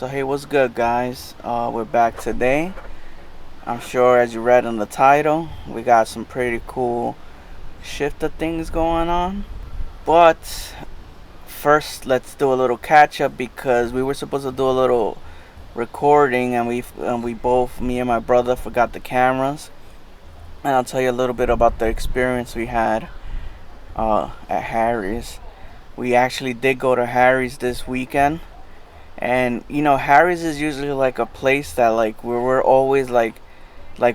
So hey, what's good, guys? We're back today. I'm sure, as you read in the title, we got some pretty cool shifter things going on. But first, let's do a little catch up because we were supposed to do a little recording, and we both, me and my brother, forgot the cameras. And I'll tell you a little bit about the experience we had at Harry's. We actually did go to Harry's this weekend. And Harry's is usually like a place that like we're always like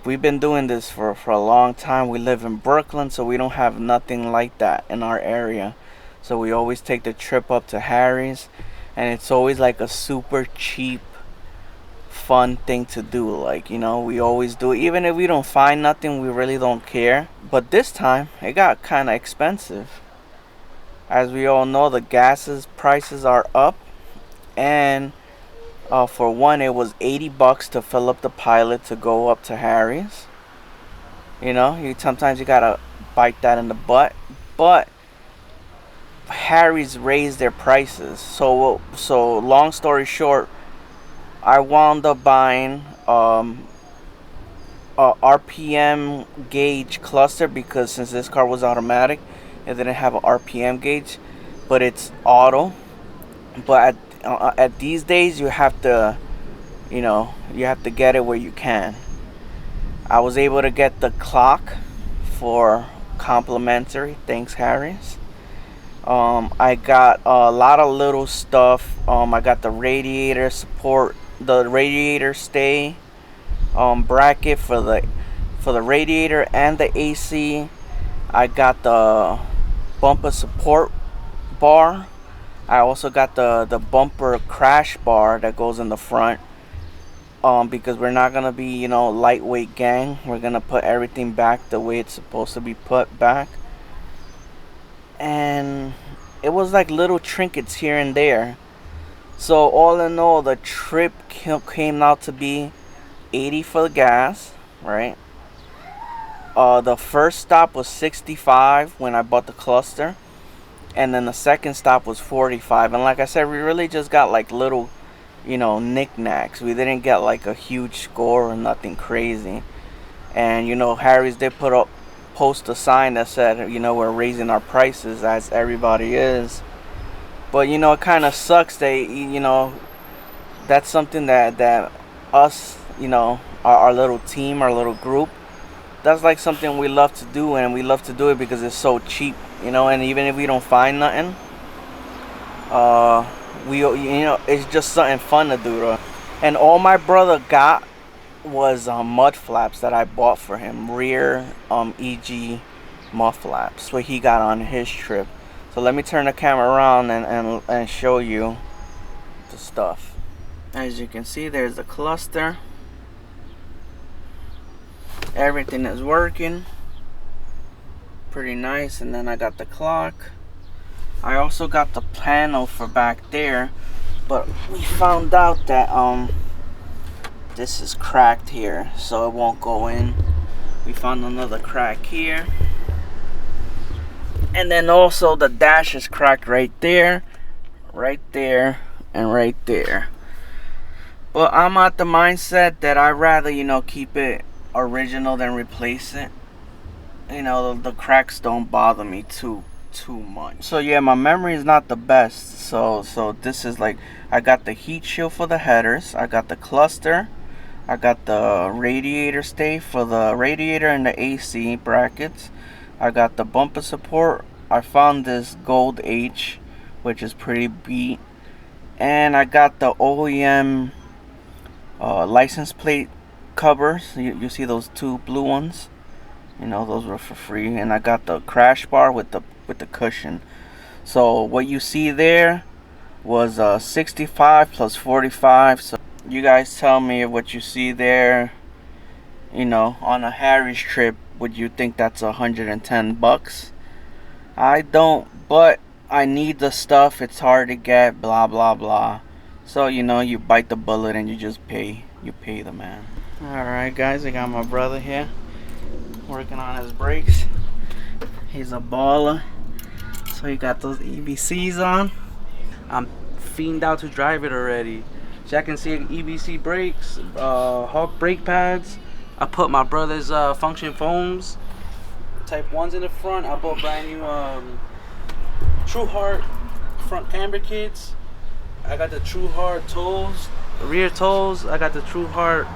we've been doing this for a long time. We live in Brooklyn, so we don't have nothing like that in our area. So we always take the trip up to Harry's, and it's always like a super cheap, fun thing to do. Like, we always do it. Even if we don't find nothing, we really don't care. But this time, it got kind of expensive. As we all know, the gases prices are up. And for one, it was $80 to fill up the Pilot to go up to Harry's. Sometimes you gotta bite that in the butt. But Harry's raised their prices. So long story short, I wound up buying a RPM gauge cluster because since this car was automatic, it didn't have an RPM gauge, but it's auto. But at these days, you have to get it where you can. I was able to get the clock for complimentary. Thanks, Harry's. I got a lot of little stuff. I got the radiator support, the radiator stay bracket for the radiator and the AC. I got the bumper support bar. I also got the bumper crash bar that goes in the front. Because we're not gonna be, lightweight gang. We're gonna put everything back the way it's supposed to be put back. And it was like little trinkets here and there. So all in all, the trip came out to be $80 for the gas, right? The first stop was $65 when I bought the cluster. And then the second stop was $45. And like I said, we really just got like little, knickknacks. We didn't get like a huge score or nothing crazy. And Harry's did post a sign that said, we're raising our prices as everybody is. But it kind of sucks that that's something that us, our little team, our little group, that's like something we love to do, and we love to do it because it's so cheap. And even if we don't find nothing, it's just something fun to do, though. And all my brother got was mud flaps that I bought for him, rear EG mud flaps, what he got on his trip. So let me turn the camera around and show you the stuff. As you can see, there's the cluster. Everything is working pretty nice. And then I got the clock. I also got the panel for back there, but we found out that this is cracked here, so it won't go in. We found another crack here, and then also the dash is cracked right there, and right there. But I'm at the mindset that I'd rather keep it original than replace it. The cracks don't bother me too much. So yeah, my memory is not the best. So this is like, I got the heat shield for the headers, I got the cluster, I got the radiator stay for the radiator and the AC brackets, I got the bumper support. I found this gold H, which is pretty beat, and I got the OEM license plate covers. You see those two blue ones? Those were for free. And I got the crash bar with the cushion. So what you see there was 65 plus 45. So you guys tell me if what you see there, on a Harry's trip, would you think that's $110? I don't, but I need the stuff. It's hard to get, blah blah blah. So you bite the bullet and you just pay. You pay the man. Alright guys, I got my brother here working on his brakes. He's a baller. So he got those EBCs on. I'm fiend out to drive it already. Jack and see EBC brakes, Hawk brake pads. I put my brother's function foams, type 1s in the front. I bought brand new True Heart front camber kits. I got the True Heart toes, rear toes. I got the True Heart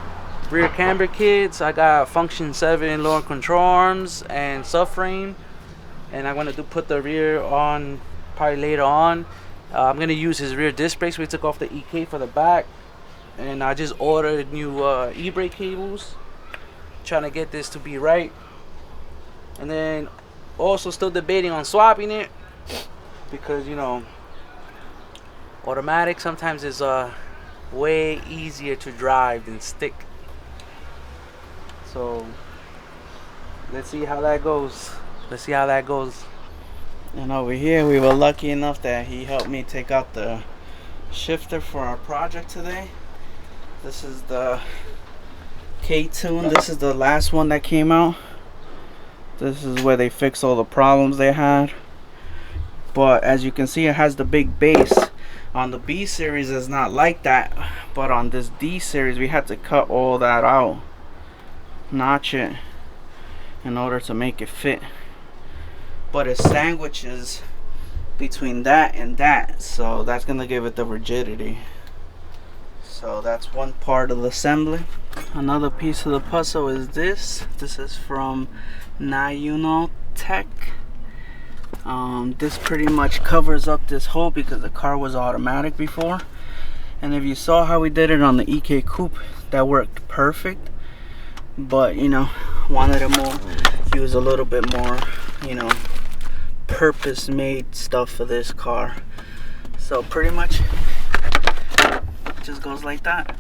rear camber kits. I got function 7 lower control arms and subframe. And I'm gonna put the rear on probably later on. I'm gonna use his rear disc brakes. We took off the EK for the back, and I just ordered new e-brake cables. Trying to get this to be right, and then also still debating on swapping it because automatic sometimes is way easier to drive than stick. So let's see how that goes. And over here, we were lucky enough that he helped me take out the shifter for our project today. This is the K-Tune. This is the last one that came out. This is where they fixed all the problems they had. But as you can see, it has the big base. On the B series, it's not like that. But on this D series, we had to cut all that out, notch it, in order to make it fit. But it sandwiches between that and that, so that's gonna give it the rigidity. So that's one part of the assembly. Another piece of the puzzle is this. This is from Nayuno Tech. This pretty much covers up this hole because the car was automatic before. And if you saw how we did it on the EK Coupe, that worked perfect. But wanted to use a little bit more, purpose-made stuff for this car. So pretty much it just goes like that,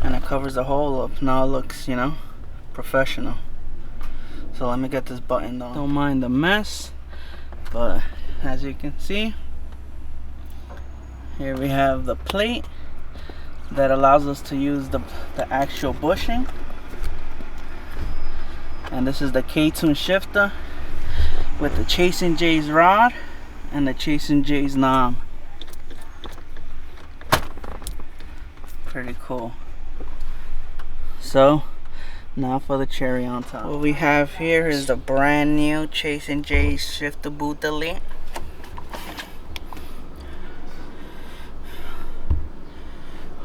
and it covers the hole up. Now it looks, professional. So let me get this button on. Don't mind the mess, but as you can see, here we have the plate that allows us to use the actual bushing. And this is the K-Tune shifter with the Chasing J's rod and the Chasing J's knob. Pretty cool. So now for the cherry on top. What we have here is the brand new Chasing J's shifter boot delete.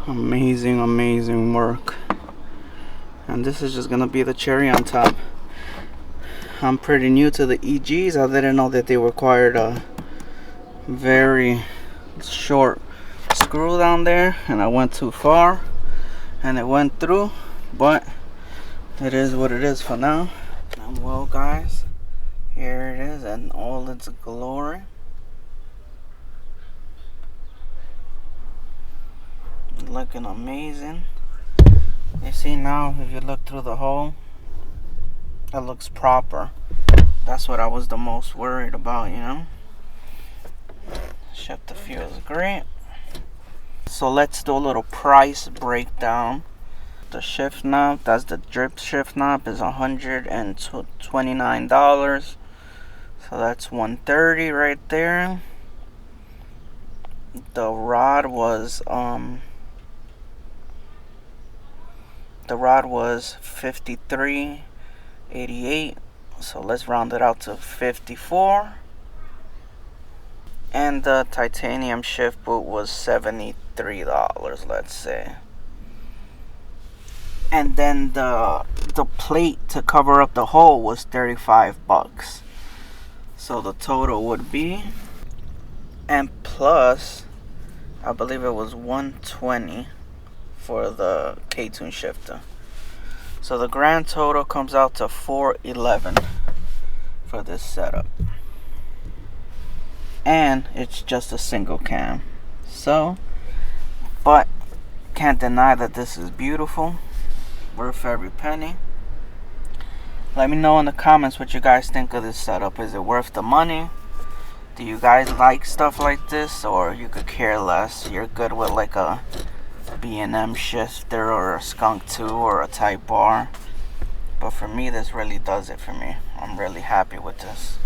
Amazing work. And this is just gonna be the cherry on top. I'm pretty new to the EGs. I didn't know that they required a very short screw down there, and I went too far and it went through, but it is what it is for now. And well guys, here it is in all its glory. Looking amazing. You see now, if you look through the hole, it looks proper. That's what I was the most worried about, Shifter feels great. So let's do a little price breakdown. The shift knob, that's the drip shift knob, is $129. So that's $130 right there. The rod was $53.88. So let's round it out to $54. And the titanium shift boot was $73, let's say. And then the plate to cover up the hole was $35. So the total would be, and plus I believe it was $120 for the K-Tune shifter. So the grand total comes out to $411 for this setup. And it's just a single cam. So, but can't deny that this is beautiful. Worth every penny. Let me know in the comments what you guys think of this setup. Is it worth the money? Do you guys like stuff like this, or you could care less? You're good with like a B&M shifter or a Skunk 2 or a Type R. But for me, this really does it for me. I'm really happy with this.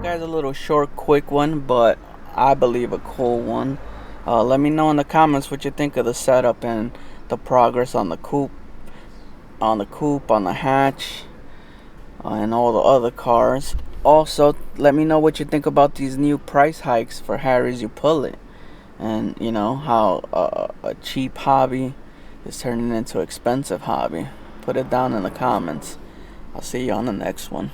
guys, a little short, quick one, but I believe a cool one. Let me know in the comments what you think of the setup and the progress on the coupe, on the hatch, and all the other cars. Also, let me know what you think about these new price hikes for Harry's You Pull It, and you know how a cheap hobby is turning into an expensive hobby. Put it down in the comments. I'll see you on the next one.